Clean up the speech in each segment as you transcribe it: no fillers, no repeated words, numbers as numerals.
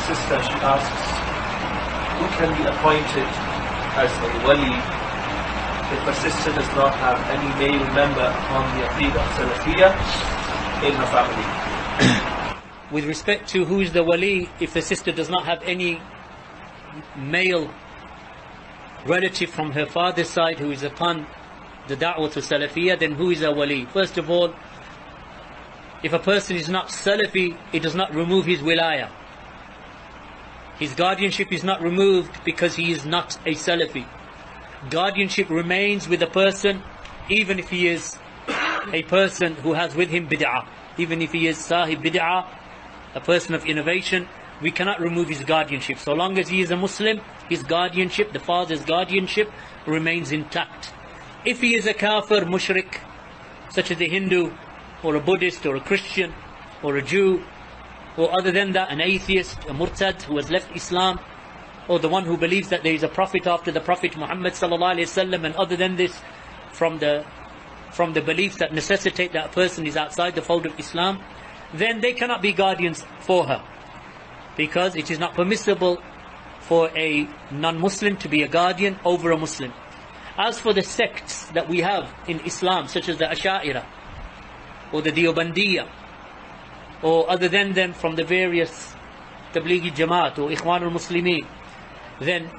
sister, she asks, who can be appointed as a wali if a sister does not have any male member on the Aqidah Salafiyah in her family? With respect to who is the wali, if the sister does not have any male relative from her father's side who is upon the da'wah to Salafiyah, then who is a wali? First of all, if a person is not Salafi, it does not remove his wilayah. His guardianship is not removed because he is not a Salafi. Guardianship remains with a person even if he is a person who has with him bid'ah. Even if he is sahib bid'ah, a person of innovation, we cannot remove his guardianship. So long as he is a Muslim, his guardianship, the father's guardianship, remains intact. If he is a kafir, mushrik, such as a Hindu, or a Buddhist, or a Christian, or a Jew, or other than that, an atheist, a murtad who has left Islam, or the one who believes that there is a prophet after the Prophet Muhammad sallallahu alaihi wasallam, and other than this, from the beliefs that necessitate that a person is outside the fold of Islam, then they cannot be guardians for her, because it is not permissible for a non-Muslim to be a guardian over a Muslim. As for the sects that we have in Islam, such as the Asha'ira, or the Deobandiyya, or other than them from the various Tablighi Jamaat or Ikhwan al-Muslimin, then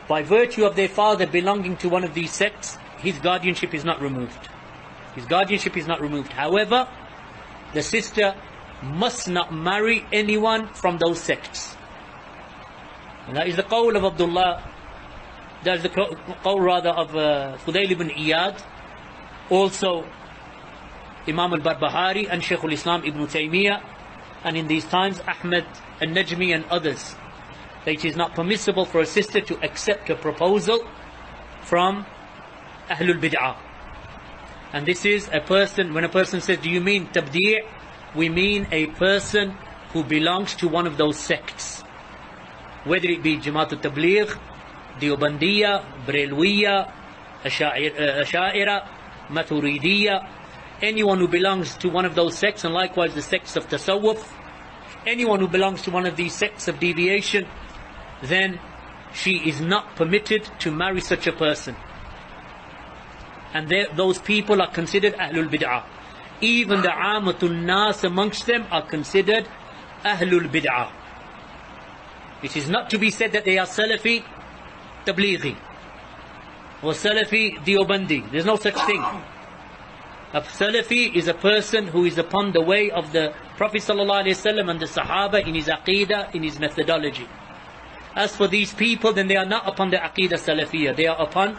by virtue of their father belonging to one of these sects, his guardianship is not removed. His guardianship is not removed. However, the sister must not marry anyone from those sects. And that is the qawl of Abdullah, that is the qawl rather of Fudayl ibn Iyad, also Imam al-Barbahari and Shaykh al-Islam ibn Taymiyyah, and in these times Ahmed al-Najmi and others, that it is not permissible for a sister to accept a proposal from Ahlul Bid'ah. And this is a person, when a person says, do you mean tabdi'? We mean a person who belongs to one of those sects, whether it be Jamaat al-Tabligh, Deobandiyya, Brelwiyya, Asha'ira, Maturidiyya, anyone who belongs to one of those sects, and likewise the sects of Tasawwuf, anyone who belongs to one of these sects of deviation, then she is not permitted to marry such a person. And those people are considered Ahlul Bid'ah. Even the Amatul Nas amongst them are considered Ahlul Bid'ah. It is not to be said that they are Salafi Tablighi or Salafi Deobandi. There's no such thing. A Salafi is a person who is upon the way of the Prophet ﷺ and the Sahaba in his Aqidah, in his methodology. As for these people, then they are not upon the Aqidah Salafiyah. They are upon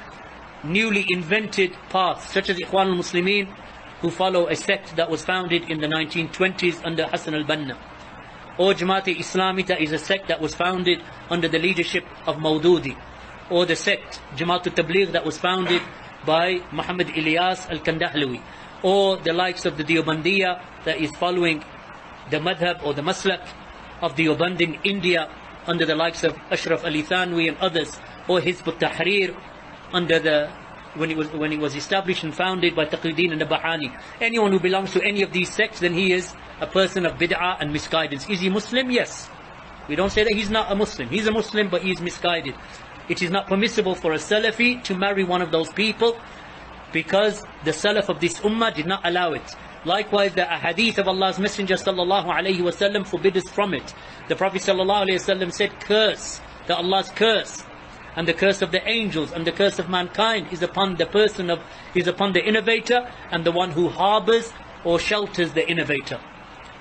newly invented paths, such as Ikhwan al-Muslimin, who follow a sect that was founded in the 1920s under Hassan al-Banna. Or Jamaat-e-Islamita is a sect that was founded under the leadership of Maududi. Or the sect Jamaat al-Tabligh that was founded by Muhammad Ilyas al-Kandahlawi. Or the likes of the Deobandiyya that is following the madhab or the maslak of Deoband in India under the likes of Ashraf Ali Thanwi and others. Or Hizb al-Tahrir under when it was established and founded by Taqiyuddin and Nabahani. Anyone who belongs to any of these sects, then he is a person of bid'ah and misguidance. Is he Muslim? Yes. We don't say that he's not a Muslim. He's a Muslim, but he is misguided. It is not permissible for a Salafi to marry one of those people, because the Salaf of this Ummah did not allow it. Likewise, the hadith of Allah's Messenger sallallahu alayhi wasallam forbid us from it. The Prophet sallallahu alayhi wasallam said, curse, that Allah's curse, and the curse of the angels, and the curse of mankind is upon the innovator, and the one who harbors or shelters the innovator.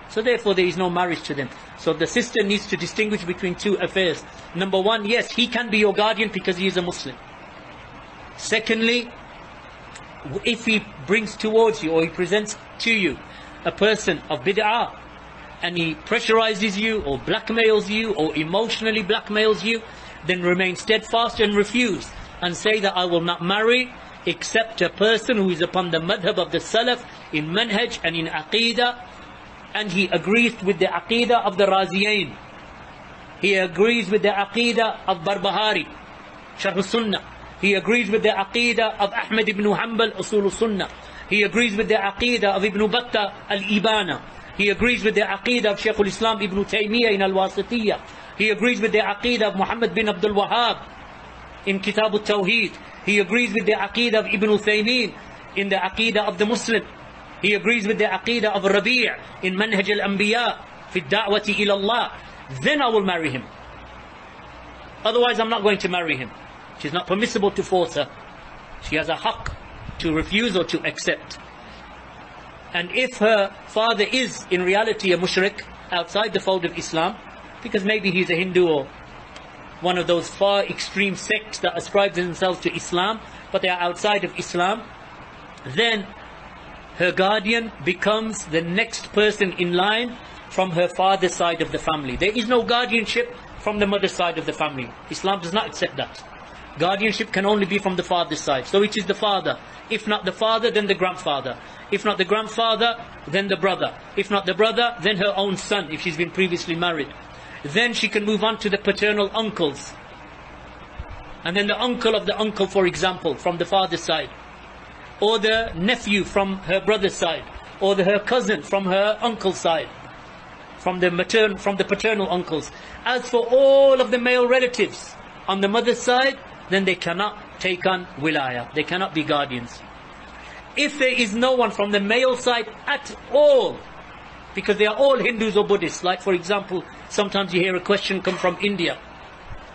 So therefore there is no marriage to them. So the sister needs to distinguish between two affairs. Number one, yes, he can be your guardian because he is a Muslim. Secondly, if he brings towards you or he presents to you a person of bid'ah, and he pressurizes you or blackmails you or emotionally blackmails you, then remain steadfast and refuse and say that I will not marry except a person who is upon the madhab of the Salaf in manhaj and in aqidah, and he agrees with the aqidah of the Raziyain. He agrees with the aqidah of Barbahari, Sharh Sunnah. He agrees with the aqidah of Ahmad ibn Hanbal, Usul Sunnah. He agrees with the aqidah of Ibn Battah, Al-Ibana. He agrees with the aqidah of Shaykh al-Islam ibn Taymiyyah in Al-Wasitiyah. He agrees with the Aqidah of Muhammad bin Abdul Wahhab in Kitab al-Tawheed. He agrees with the Aqidah of Ibn Uthaymeen in the Aqidah of the Muslim. He agrees with the Aqidah of Rabi' in Manhaj al-Anbiya fi ad-da'wati ila Allah. Then I will marry him. Otherwise I'm not going to marry him. She's not permissible to force her. She has a haqq to refuse or to accept. And if her father is in reality a mushrik outside the fold of Islam, because maybe he's a Hindu or one of those far extreme sects that ascribe themselves to Islam, but they are outside of Islam, then her guardian becomes the next person in line from her father's side of the family. There is no guardianship from the mother's side of the family. Islam does not accept that. Guardianship can only be from the father's side. So it is the father. If not the father, then the grandfather. If not the grandfather, then the brother. If not the brother, then her own son, if she's been previously married. Then she can move on to the paternal uncles. And then the uncle of the uncle, for example, from the father's side. Or the nephew from her brother's side. Or her cousin from her uncle's side. From the paternal uncles. As for all of the male relatives on the mother's side, then they cannot take on wilaya. They cannot be guardians. If there is no one from the male side at all, because they are all Hindus or Buddhists, like for example, sometimes you hear a question come from India,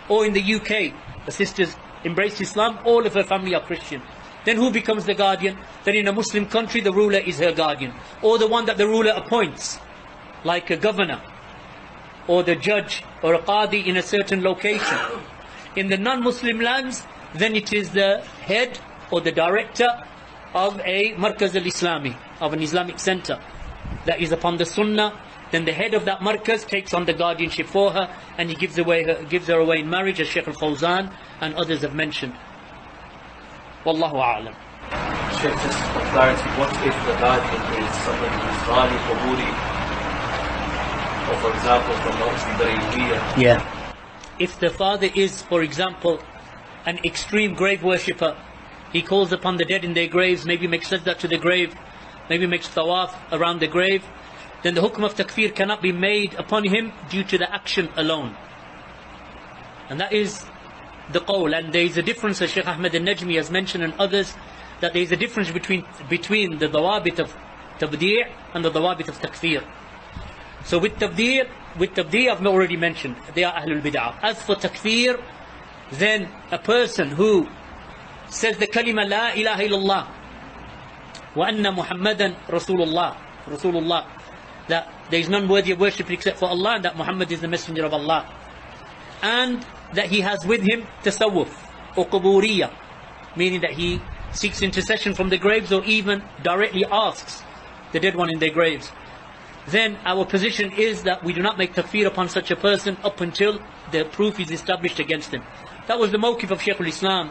or in the UK, the sisters embrace Islam, all of her family are Christian. Then who becomes the guardian? Then in a Muslim country, the ruler is her guardian. Or the one that the ruler appoints, like a governor, or the judge, or a qadi in a certain location. In the non-Muslim lands, then it is the head or the director of a markaz al-Islami, of an Islamic center that is upon the sunnah. Then the head of that markaz takes on the guardianship for her, and he gives her away in marriage, as Shaykh al-Fawzan and others have mentioned. Wallahu a'lam. Shaykh, just for clarity, what if the guardian is somebody who is Ghali Qaburi, or for example from the Raywiya? Yeah. If the father is, for example, an extreme grave worshipper, he calls upon the dead in their graves, maybe makes sajda to the grave, maybe makes tawaf around the grave, then the hukm of takfir cannot be made upon him due to the action alone. And that is the qawl. And there is a difference, as Shaykh Ahmed al-Najmi has mentioned and others, that there is a difference between the dawabit of tabdi' and the dawabit of takfir. So with tabdi' I've already mentioned, they are Ahlul Bid'ah. As for takfir, then a person who says the kalima La ilaha illallah wa anna Muhammadan Rasulullah, that there is none worthy of worship except for Allah, and that Muhammad is the messenger of Allah, and that he has with him tasawwuf or quburiyya, meaning that he seeks intercession from the graves or even directly asks the dead one in their graves, then our position is that we do not make takfir upon such a person up until the proof is established against him. That was the mawqif of Shaykh al-Islam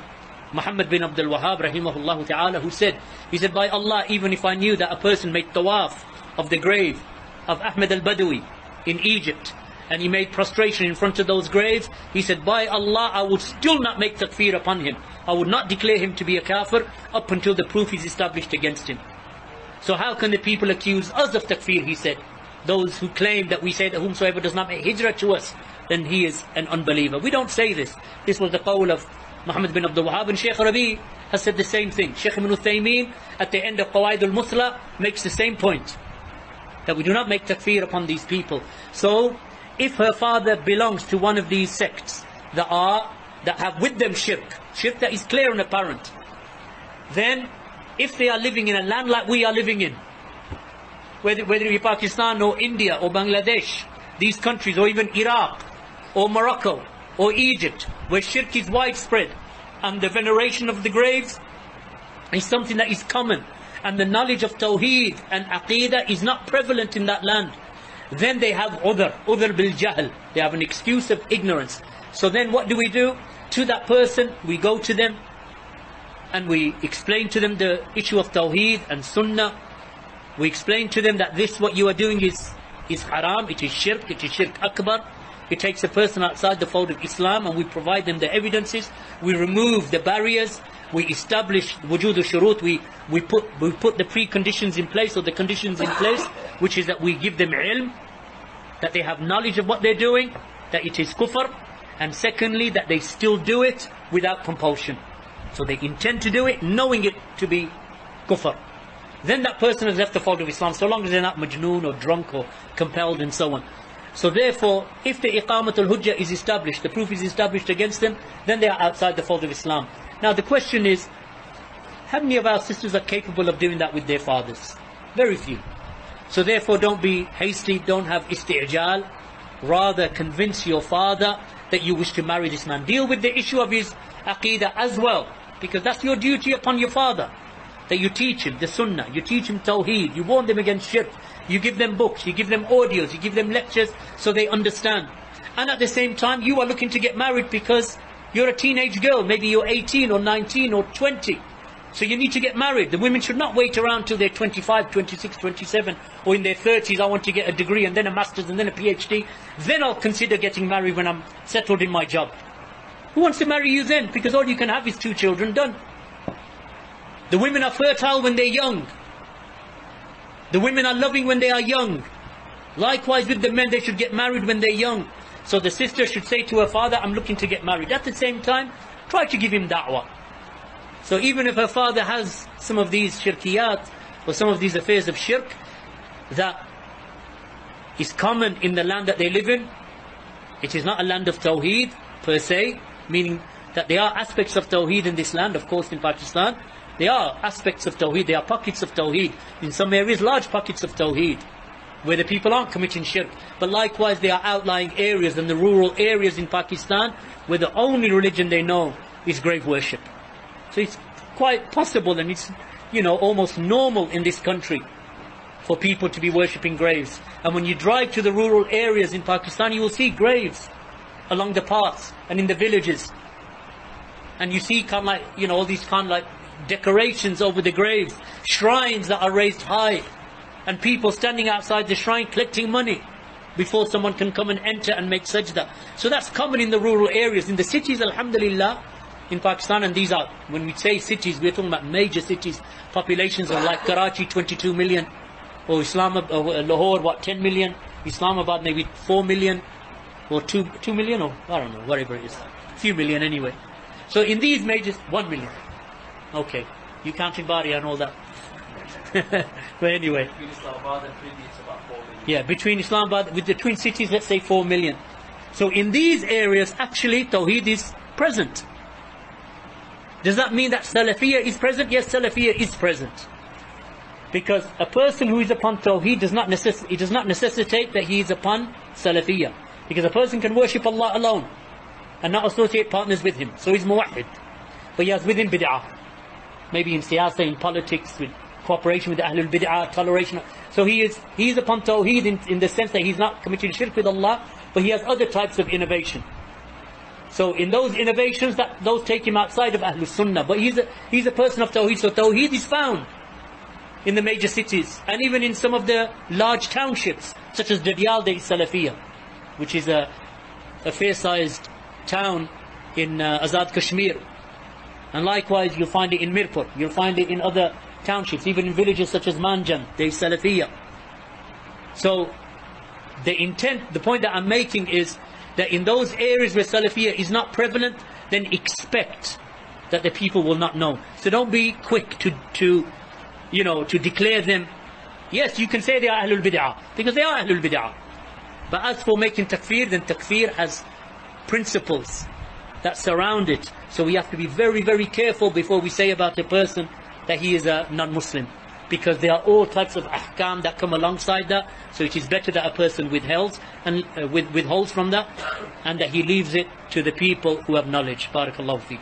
Muhammad bin Abdul Wahhab rahimahullah ta'ala, who said, by Allah, even if I knew that a person made tawaf of the grave of Ahmed al-Badawi in Egypt, and he made prostration in front of those graves, he said, by Allah, I would still not make takfir upon him. I would not declare him to be a kafir up until the proof is established against him. So how can the people accuse us of takfir, he said. Those who claim that we say that whomsoever does not make hijrah to us, then he is an unbeliever. We don't say this. This was the qawl of Muhammad bin Abdul Wahhab, and Shaykh Rabi has said the same thing. Shaykh Ibn Uthaymeen at the end of Qawaid al-Muthla makes the same point, that we do not make takfir upon these people. So if her father belongs to one of these sects that have with them shirk that is clear and apparent, then if they are living in a land like we are living in, whether it be Pakistan or India or Bangladesh, these countries, or even Iraq or Morocco or Egypt, where shirk is widespread and the veneration of the graves is something that is common, and the knowledge of Tawheed and Aqidah is not prevalent in that land, then they have udhr bil jahl, they have an excuse of ignorance. So then what do? To that person, we go to them and we explain to them the issue of Tawheed and Sunnah. We explain to them that this, what you are doing is haram, it is shirk akbar. It takes a person outside the fold of Islam, and we provide them the evidences. We remove the barriers. We establish wujud al-shurut. We put the preconditions in place, or the conditions in place, which is that we give them ilm, that they have knowledge of what they're doing, that it is kufr, and secondly that they still do it without compulsion. So they intend to do it knowing it to be kufr. Then that person has left the fold of Islam, so long as they're not majnoon or drunk or compelled and so on. So therefore, if the iqamatul hujjah is established, the proof is established against them, then they are outside the fold of Islam. Now the question is, how many of our sisters are capable of doing that with their fathers? Very few. So therefore don't be hasty, don't have isti'jal. Rather convince your father that you wish to marry this man. Deal with the issue of his aqeedah as well, because that's your duty upon your father. That you teach him the sunnah, you teach him tawheed, you warn them against shirk, you give them books, you give them audios, you give them lectures so they understand. And at the same time you are looking to get married because you're a teenage girl, maybe you're 18 or 19 or 20. So you need to get married. The women should not wait around till they're 25, 26, 27 or in their 30s, I want to get a degree and then a master's and then a PhD. Then I'll consider getting married when I'm settled in my job. Who wants to marry you then? Because all you can have is 2 children, done. The women are fertile when they're young. The women are loving when they are young. Likewise with the men, they should get married when they're young. So the sister should say to her father, I'm looking to get married. At the same time, try to give him da'wah. So even if her father has some of these shirkiyat, or some of these affairs of shirk, that is common in the land that they live in, it is not a land of tawheed per se, meaning that there are aspects of tawheed in this land, of course in Pakistan. There are aspects of tawheed, there are pockets of tawheed. In some areas, large pockets of tawheed, where the people aren't committing shirk. But likewise, there are outlying areas and the rural areas in Pakistan, where the only religion they know is grave worship. So it's quite possible, and it's, almost normal in this country for people to be worshipping graves. And when you drive to the rural areas in Pakistan, you will see graves along the paths and in the villages. And you see all these decorations over the graves, shrines that are raised high, and people standing outside the shrine collecting money before someone can come and enter and make sajda. So that's common in the rural areas. In the cities, alhamdulillah, in Pakistan, and these are, when we say cities, we're talking about major cities, populations of like Karachi 22 million, or Islamabad, or Lahore 10 million, Islamabad maybe 4 million, or 2 million, or I don't know, whatever it is, a few million anyway. So in these majors, 1 million. Okay, you counting Bari and all that. But anyway. Between Islamabad and Trindi, it's about 4 million. Yeah, between Islamabad, with the twin cities, let's say 4 million. So in these areas, actually, Tawheed is present. Does that mean that Salafiyah is present? Yes, Salafiyah is present. Because a person who is upon Tawheed does not necessitate that he is upon Salafiyah. Because a person can worship Allah alone and not associate partners with him. So he's muwahid. But he has within bid'ah. Maybe in siyasa, in politics, with cooperation with the Ahlul Bid'ah, toleration. So he is upon Tawheed in the sense that he's not committing shirk with Allah, but he has other types of innovation. So in those innovations, those take him outside of Ahlul Sunnah. But he's a person of Tawheed. So Tawheed is found in the major cities, and even in some of the large townships, such as Dadyal, there is Salafiyah, which is a fair-sized town in Azad Kashmir. And likewise, you'll find it in Mirpur, you'll find it in other townships, even in villages such as Manjan, there is Salafiyah. So the point that I'm making is that in those areas where Salafiyah is not prevalent, then expect that the people will not know. So don't be quick to declare them. Yes, you can say they are Ahlul Bid'ah, because they are Ahlul Bid'ah. But as for making takfir, then takfir has principles that surround it. So we have to be very, very careful before we say about a person that he is a non-Muslim. Because there are all types of ahkam that come alongside that. So it is better that a person withholds from that, and that he leaves it to the people who have knowledge. Barakallahu feek.